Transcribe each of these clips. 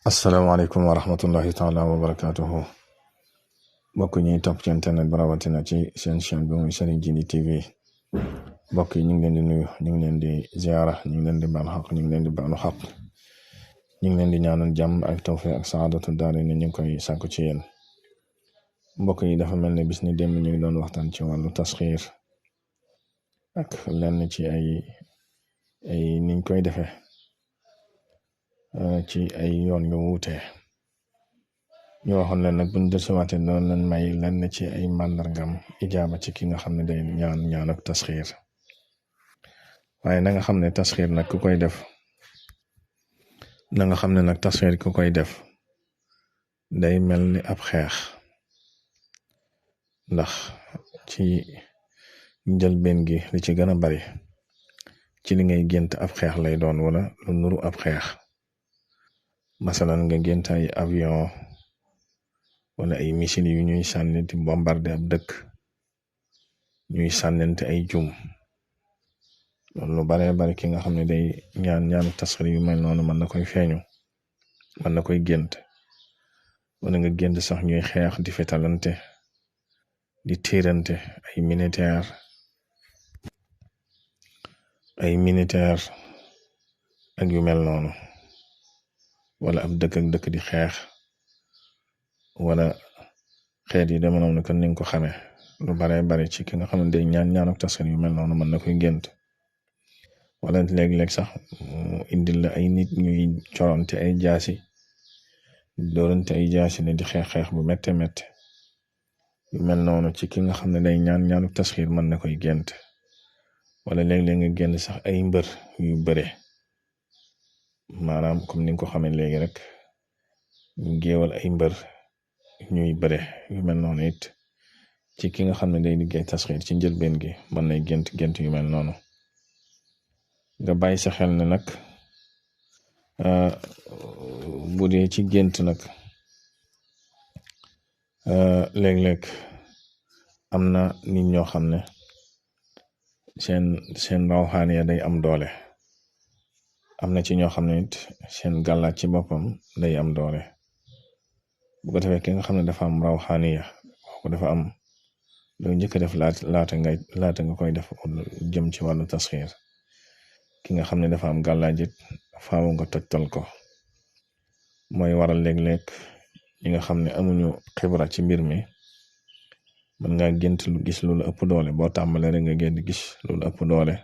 asalaamaaleykum wa rahmatullahi taala wa barakaatuhu mbokk ñi topp ci internet ba rawatina ci seen chaîne bi muy Serigne Djily TV mbokk yi ñu ngi leen di nuyu ñu ngi leen di ziara ñu ngi leen di baal xaq ñu ngi leen di baalu xaq ñu ngi leen di ñaanal jàmm ak tawfiq ak saadatu daari ne ñu ngi koy sàkku ci yéen mbokk yi dafa mel ne bis ni démb ñu ngi doon waxtaan ci wàllu tasxiir ak lenn ci ay niñ koy defee ci ay yoon yu wuute ñu waxoon leen nag buñ desiwaatee doon leen may lenn ci ay màndargam ijaaba ci ki nga xam ne day ñaan ak tasxiir waaye na nga xam ne tasxiir nag ku koy def na nga xam ne nag tasxiir ku koy def day mel ni ab xeex ndax ci njëlbeen gi li ci gën a bari ci li ngay gént ab xeex lay doon wala lu nuru ab xeex masalan nga gént ay avion wala ay missile yu ñuy sànni di bombarder ab dëkk ñuy sànnente ay jum loolu lu baree bari ki nga xam ne day ñaanu tasxiir yu mel noonu mën na koy feeñu mën na koy gént wala nga gént sax ñuy xeex di fetalante di tiirante ay militaire ak yu mel noonu wala ab dëkk ak dëkk di xeex wala xeet yi dama noonu kan ni nga ko xamee lu baree bari ci ki nga xam ne day ñaanu tasxiir yu mel noonu mën na koy gént wala léeg-léeg sax mu indil la ay nit ñuy corante ay jaasi doorante ay jaasi ne di xeex bu métte métte yu mel noonu ci ki nga xam ne day ñaanu tasxiir mën na koy gént wala léeg-léeg nga génn sax ay mbër yu bëre maanaam comme ni nga ko xamee léegi rek ñu géewal ay mbër ñuy bëre yu mel noonu it ci ki nga xam ne day liggéey tasxiir ci njëlbeen gi mën nay gént yu mel noonu nga bàyyi sa xel ne nag bu dee ci gént nag léeg-léeg am na nit ñoo xam ne seen rawxaaniya day am doole am na ci ñoo xam ne it seen gàllaaj ci boppam day am doole bu ko defee ki nga xam ne dafa am rawxaaniya ko dafa am loo njëkk a def laata nga koy def jëm ci wàllu tasxiir ki nga xam ne dafa am gàllaajit faaw nga tojtal ko mooy waral léeg-léeg ñi nga xam ne amuñu xibra ci mbir mi mën nga gént lu gis lu la ëpp doole boo tàmbalee rek nga gént gis lu la ëpp doole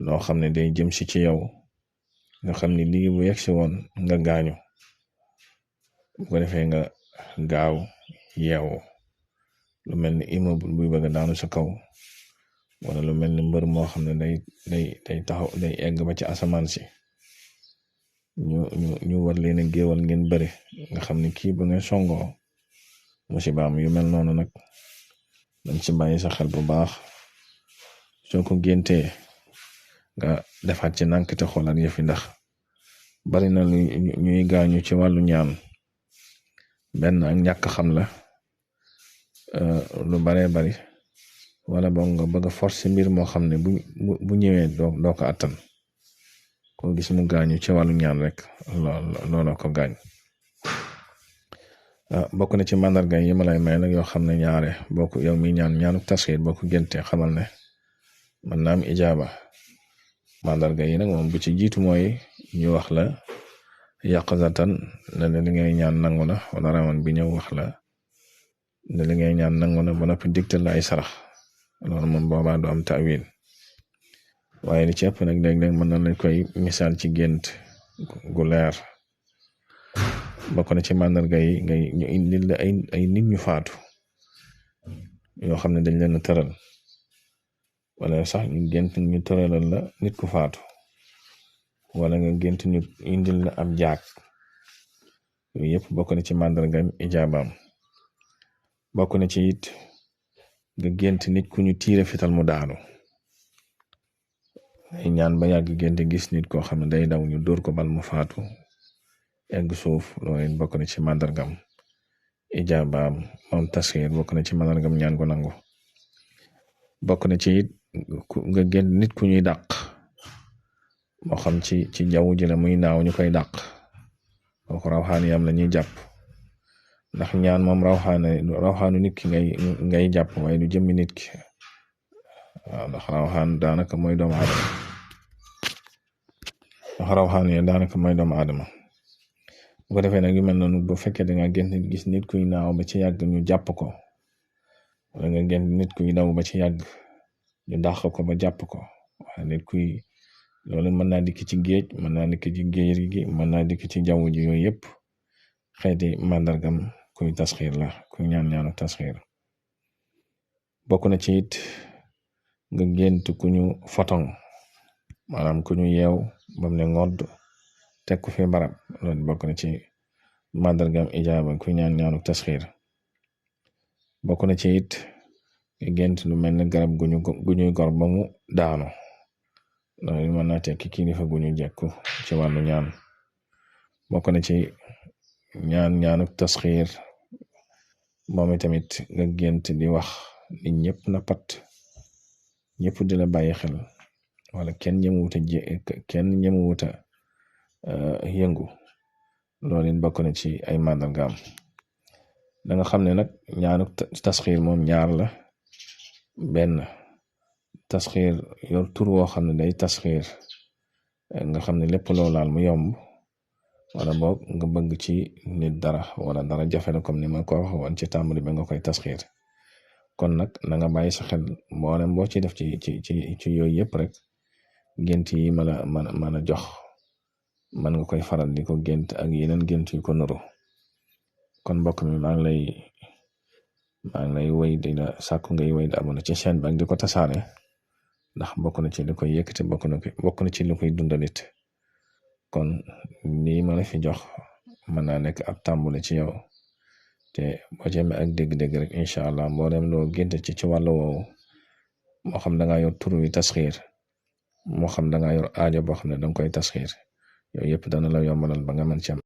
loo xam ne day jëm si ci yow nga xam ne lii bu yegsi woon nga gaañu bu ko defee nga gaaw yeewu lu mel ni immeuble buy bëgg a daanu sa kaw wala lu mel ni mbër moo xam ne day taxaw day egg ba ci asamaan si ñu war leen a géewal ngeen bëri nga xam ne kii ba nga songoo musibaam yu mel noonu nag dañ ci bàyyi sa xel bu baax soo ko géntee nga defaat ci nànk te xoolaat yëfi ndax bari na lu ñuy gaañu ci wàllu ñaan benn ak ñàkk xam la lu baree bari wala boog nga bëgg a forcer mbir moo xam ne bu ñëwee doo ko attan koo gis mu gaañu ci wàllu ñaan rek looloo ko gaañ bokk na ci màndarga yi ma lay may nag yoo xam ne ñaare bokk yow mi ñaanu tasxiir boo ko géntee xamal ne mën naa am ijaaba màndarga yi nag moom bu ci jiitu mooy ñu wax la yaqazatan ne li ngay ñaan nangu na wala rawan bi ñëw wax la ne li ngay ñaan nangu na ba noppi digtal la ay sarax loolu moom boobaa du am tawil waaye li ci ëpp nag léeg-léeg mën na lañ koy misaal ci gént gu leer bokk na ci màndarga yi ñu indil la ay nit ñu faatu yoo xam ne dañ leen a tëral wala sax ñu gént ñu tëralal la nit ku faatu wala nga gént ñu indil la ab jaag yooyu yëpp bokk na ci màndarga ijaabaam bokk na ci it nga gént nit ku ñu tiire fital mu daanu ay ñaan ba yàgg gént gis nit koo xam ne day daw ñu dóor ko bal mu faatu egg suuf loolu it bokk na ci màndargam ijaabaam moom tasxiir bokk na ci màndargam ñaan gu nangu bokk na ci it nga gént nit ku ñuy dàq moo xam ci jaww ji la muy naaw ñu koy dàq kooku rawxaaniyam la ñuy jàpp ndax ñaan moom rawxaanu nit ki ngay jàpp waaye du jëmmi nit ki waaw ndax rawxaan daanaka mooy doomu aadama bu ko defee nag yu mel noonu bu fekkee da nga gént gis nit kuy naaw ba ci yàgg ñu jàpp ko wala nga gént nit kuy daw ba ci yàgg ñu dàq ko ba jàpp ko waaye nit kuy loolu mën naa dikk ci géej mën naa dikk ci géej gi mën naa dikk ci jaww ji yooyu yëpp xeeti màndargam kuy tasxiir la kuy ñaanu tasxiir bokk na ci it nga gént ku ñu fotoŋ maanaam ku ñu yeew bam ne ngodd teg ku fi barab loolu bokk na ci màndargam ijaaba kuy ñaanu tasxiir bokk na ci it nga gént lu mel ne garab gu ñuy gor ba mu daanu loolu mën naa tekki kilifa gu ñu jekku ci wàllu ñaan bokk na ci ñaanu tasxiir moom tamit nga gént di wax nit ñëpp na pat ñëpp di la bàyyi xel wala kenn ñëmuwuta yëngu loolu it bokk na ci ay màndargaam da nga xam ne nag ñaanu tasxiir moom ñaar la benn tasxiir yor tur woo xam ne day tasxiir nga xam ne lépp loo laal mu yomb wala boog nga bëgg ci nit dara wala dara jafe na comme ni ma ko wax woon ci tàmbali ba nga koy tasxiir kon nag na nga bàyyi sa xel mboolem boo ci def ci yooyu yëpp rek gént yi mën a jox man nga koy faral di ko gént ak yeneen gént yu ko nuru kon mbokk mi maa ngi lay woy di la sàkku ngay woy di abonné ci chaîne bi ak di ko tasaare ndax bokk na ci li koy yëkkati bokk na ci li koy dundalit kon lii ma la fi jox mën naa nekk ab tàmbule ci yow te boo ci amee ak dégg-dégg rek incha allah mboolem loo gént ci wàllu woowu moo xam da ngaa yor tur wi tasxiir moo xam da ngaa yor aajo boo xam ne danga koy tasxiir yooyu yëpp dana la yombalal ba nga mën ci am